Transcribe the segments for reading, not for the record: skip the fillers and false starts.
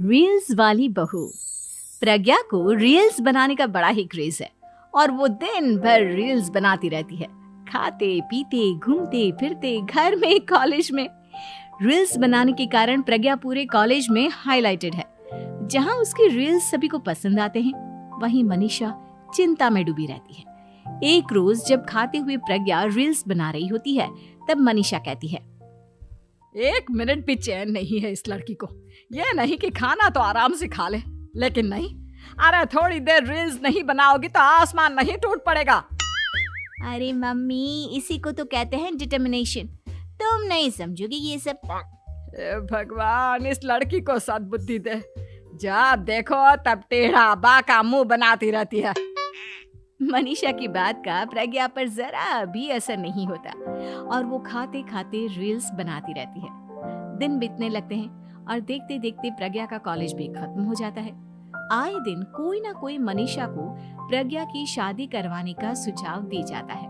Reels वाली बहू। प्रज्ञा को रील्स बनाने का बड़ा ही क्रेज है और वो दिन भर रील्स बनाती रहती है। खाते पीते घूमते फिरते घर में कॉलेज में रील्स बनाने के कारण प्रज्ञा पूरे कॉलेज में हाईलाइटेड है। जहां उसकी रील्स सभी को पसंद आते हैं, वहीं मनीषा चिंता में डूबी रहती है। एक रोज जब खाते हुए प्रज्ञा रील्स बना रही होती है, तब मनीषा कहती है, 1 मिनट भी चैन नहीं है इस लड़की को। ये नहीं कि खाना तो आराम से खा ले, लेकिन नहीं, अरे थोड़ी देर रील्स नहीं बनाओगी तो आसमान नहीं टूट पड़ेगा। अरे मम्मी, इसी को तो कहते हैं डिटर्मिनेशन। तुम नहीं समझोगी ये सब। हे भगवान, इस लड़की को सद्बुद्धि दे। जब देखो तब टेढ़ा बाका मुंह बनाती रहती है। मनीषा की बात का प्रज्ञा पर जरा भी असर नहीं होता और वो खाते खाते रील्स बनाती रहती है। दिन बीतने लगते हैं और देखते देखते प्रज्ञा का कॉलेज भी खत्म हो जाता है। आए दिन कोई ना कोई मनीषा को प्रज्ञा की शादी करवाने का सुझाव दे जाता है।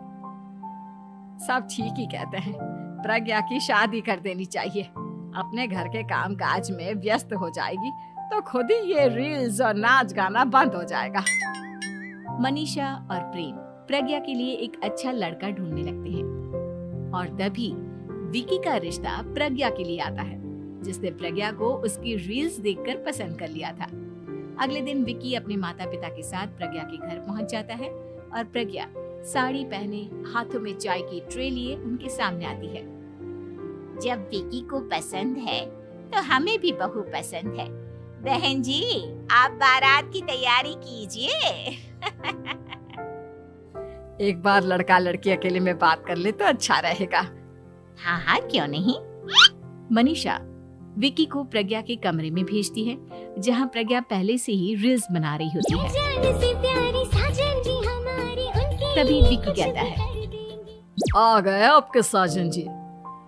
सब ठीक ही कहते हैं, प्रज्ञा की शादी कर देनी चाहिए। अपने घर के काम काज में व्यस्त हो जाएगी तो खुद ही ये रील्स और नाच गाना बंद हो जाएगा। मनीषा और प्रेम प्रज्ञा के लिए एक अच्छा लड़का ढूंढने लगते हैं और तभी विकी का रिश्ता प्रज्ञा के लिए आता है, जिसने प्रज्ञा को उसकी रील्स देखकर पसंद कर लिया था। अगले दिन विकी अपने माता पिता के साथ प्रज्ञा के घर पहुंच जाता है और प्रज्ञा साड़ी पहने हाथों में चाय की ट्रे लिए उनके सामने आती है। जब विकी को पसंद है तो हमें भी बहू पसंद है। बहन जी, आप बारात की तैयारी कीजिए। एक बार लड़का लड़की अकेले में बात कर ले तो अच्छा रहेगा। हाँ हाँ, क्यों नहीं। मनीषा विकी को प्रज्ञा के कमरे में भेजती है, जहां प्रज्ञा पहले से ही रील्स बना रही होती है। तभी विकी कहता है, आ गए आपके साजन जी।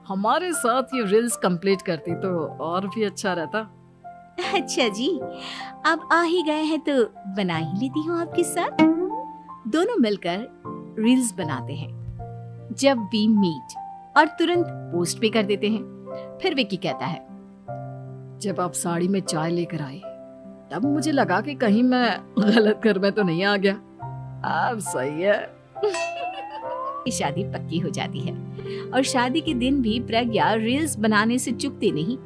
हमारे साथ ये रील्स कंप्लीट करती तो और भी अच्छा रहता। अच्छा जी, अब आ ही गए हैं तो बना ही लेती हूँ आपके साथ। दोनों मिलकर रील्स बनाते हैं। जब वी मीट और तुरंत पोस्ट भी कर देते हैं। फिर विकी कहता है, जब आप साड़ी में चाय लेकर आए तब मुझे लगा कि कहीं मैं गलत घर में तो नहीं आ गया। अब सही है। शादी पक्की हो जाती है और शादी के दिन भी प्रज्ञा रील्स बनाने से चूकती नहीं।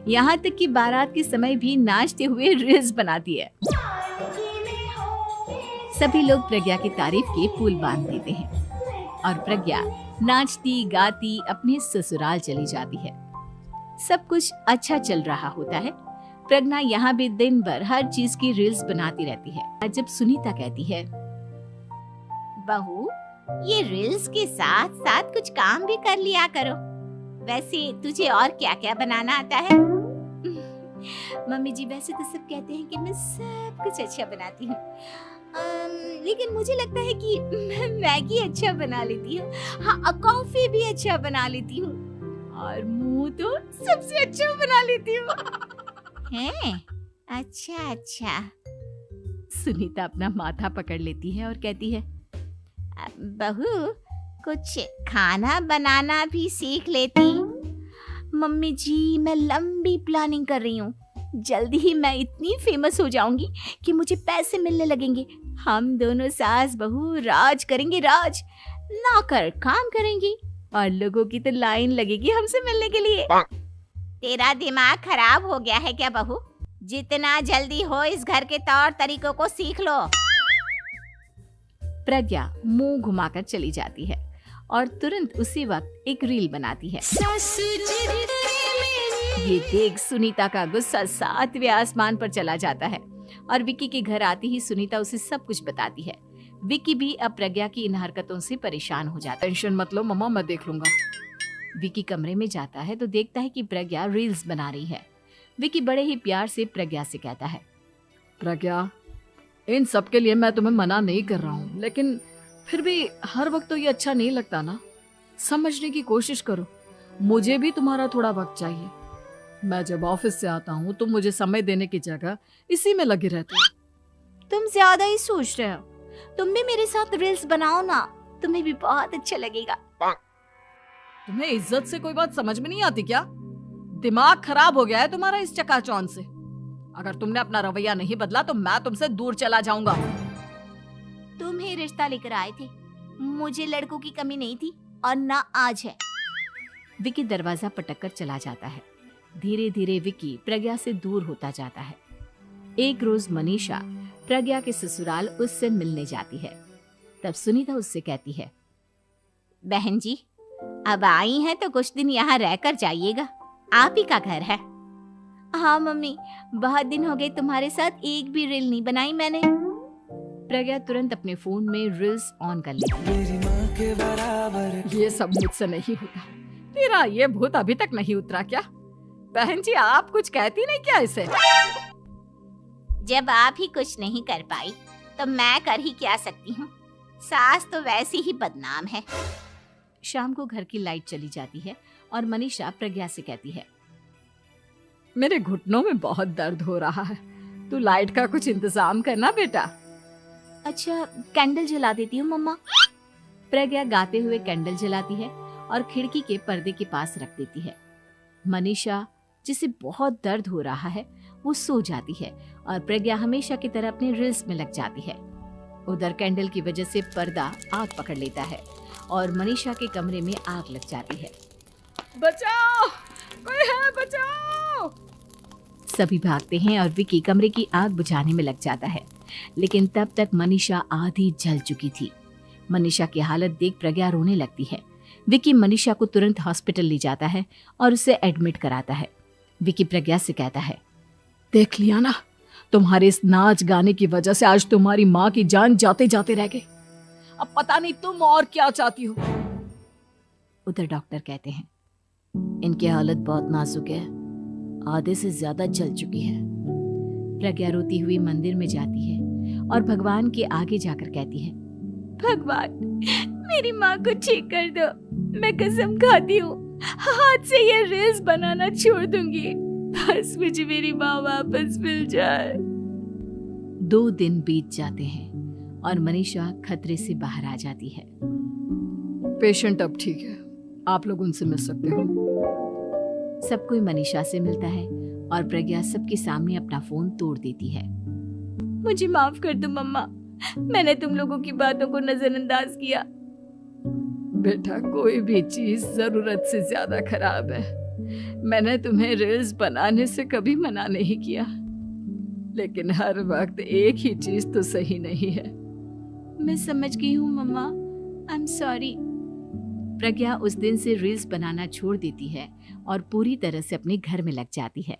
यहाँ तक कि बारात के समय भी नाचते हुए रील्स बनाती है। सभी लोग प्रज्ञा की तारीफ के पुल बांध देते हैं और प्रज्ञा नाचती गाती अपने ससुराल चली जाती है। सब कुछ अच्छा चल रहा होता है। प्रज्ञा यहाँ भी दिन भर हर चीज की रील्स बनाती रहती है। जब सुनीता कहती है, बहू, ये रील्स के साथ साथ कुछ काम भी कर लिया करो। वैसे तुझे और क्या क्या बनाना आता है? मम्मी जी, वैसे तो सब कहते हैं कि मैं सब कुछ अच्छा बनाती हूँ, लेकिन मुझे लगता है कि मैं मैगी अच्छा बना लेती हूँ। हाँ, कॉफी भी अच्छा बना लेती हूँ और मुंह तो सबसे अच्छा बना लेती हूँ। हैं? अच्छा अच्छा। सुनीता अपना माथा पकड़ लेती है और कहती है, बहू, कुछ खाना बनाना भी सीख लेती। मम्मी जी, मैं लंबी प्लानिंग कर रही हूँ। जल्दी ही मैं इतनी फेमस हो जाऊंगी कि मुझे पैसे मिलने लगेंगे। हम दोनों सास बहू राज करेंगे, राज। नौकर काम करेंगी और लोगों की तो लाइन लगेगी हमसे मिलने के लिए। तेरा दिमाग खराब हो गया है क्या बहू? जितना जल्दी हो इस घर के तौर तरीकों को सीख लो। प्रज्ञा मुंह घुमाकर चली जाती है और तुरंत उसी वक्त एक रील बनाती है। ये देख सुनीता का गुस्सा 7वें आसमान पर चला जाता है और विकी के घर आती ही सुनीता उसे सब कुछ बताती है। विकी भी अब प्रज्ञा की इन हरकतों से परेशान हो जाता है। टेंशन मत लो मम्मा, मैं देख लूंगा। विकी कमरे में जाता है तो देखता है कि प्रज्ञा रील्स बना रही है। विकी बड़े ही प्यार से प्रज्ञा से कहता है, प्रज्ञा, इन सब के लिए मैं तुम्हें मना नहीं कर रहा हूँ, लेकिन फिर भी हर वक्त तो ये अच्छा नहीं लगता ना। समझने की कोशिश करो, मुझे भी तुम्हारा थोड़ा वक्त चाहिए। मैं जब ऑफिस से आता हूँ तो मुझे समय देने की जगह इसी में लगी रहती है। तुम ज्यादा ही सोच रहे हो। तुम भी मेरे साथ रील्स बनाओ ना, तुम्हें भी बहुत अच्छा लगेगा। तुम्हें इज्जत से कोई बात समझ में नहीं आती क्या? दिमाग खराब हो गया है तुम्हारा इस चकाचौंध से। अगर तुमने अपना रवैया नहीं बदला तो मैं तुमसे दूर चला जाऊंगा। तुम ही रिश्ता लेकर आए थे, मुझे लड़कों की कमी नहीं थी और ना आज है। विकी दरवाजा पटक कर चला जाता है। धीरे धीरे विकी प्रज्ञा से दूर होता जाता है। एक रोज मनीषा प्रज्ञा के ससुराल उससे मिलने जाती है। तब सुनीता उससे कहती है, बहन जी, अब आई हैं तो कुछ दिन यहाँ रहकर जाइएगा, आप ही का घर है। हाँ मम्मी, बहुत दिन हो गए तुम्हारे साथ एक भी रील नहीं बनाई मैंने। प्रज्ञा तुरंत अपने फोन में रील्स ऑन कर लेती है। ये सब मुझसे नहीं होता। तेरा ये भूत अभी तक नहीं उतरा क्या? बहन जी, आप कुछ कहती नहीं क्या इसे? जब आप ही कुछ नहीं कर पाई तो मैं कर ही क्या सकती हूँ। सास तो वैसे ही बदनाम है। शाम को घर की लाइट चली जाती है और मनीषा प्रज्ञा से कहती है, मेरे घुटनों में बहुत दर्द हो रहा है, तू लाइट का कुछ इंतजाम करना बेटा। अच्छा, कैंडल जला देती हूँ मम्मा। प्रज्ञा गाते हुए कैंडल जलाती है और खिड़की के पर्दे के पास रख देती है। मनीषा, जिसे बहुत दर्द हो रहा है, वो सो जाती है और प्रज्ञा हमेशा की तरह अपने रील्स में लग जाती है। उधर कैंडल की वजह से पर्दा आग पकड़ लेता है और मनीषा के कमरे में आग लग जाती है। बचाओ, कोई है, बचाओ। सभी भागते हैं और विकी कमरे की आग बुझाने में लग जाता है, लेकिन तब तक मनीषा आधी जल चुकी थी। मनीषा की हालत देख प्रज्ञा रोने लगती है। विकी मनीषा को तुरंत हॉस्पिटल ले जाता है और उसे एडमिट कराता है। विकी प्रज्ञा से कहता है, देख लिया ना, तुम्हारे इस नाच गाने की वजह से आज तुम्हारी माँ की जान जाते जाते रह गई। अब पता नहीं तुम और क्या चाहती हो। उधर डॉक्टर कहते हैं, इनकी हालत बहुत नाजुक है, आधे से ज्यादा जल चुकी है। प्रज्ञा रोती हुई मंदिर में जाती है और भगवान के आगे जाकर कहती है, भगवान, मेरी माँ को ठीक कर दो। मैं कसम खाती हूँ हाथ से ये रील्स बनाना छोड़ दूंगी। बस मुझे मेरी माँ वापस मिल जाए। 2 दिन बीत जाते हैं और मनीषा खतरे से बाहर आ जाती है। पेशेंट अब ठीक है, आप लोग उनसे मिल सकते हो। सब कोई मनीषा से मिलता है और प्रज्ञा सबके सामने अपना फोन तोड़ देती है। मुझे माफ कर दो मम्मा, मैंने तुम लोगों की बातों को नजरअंदाज किया। बेटा, कोई भी चीज जरूरत से ज्यादा खराब है। मैंने तुम्हें रील्स बनाने से कभी मना नहीं किया, लेकिन हर वक्त एक ही चीज तो सही नहीं है। मैं समझ गई हूँ मम्मा, आई एम सॉरी। प्रज्ञा उस दिन से रील्स बनाना छोड़ देती है और पूरी तरह से अपने घर में लग जाती है।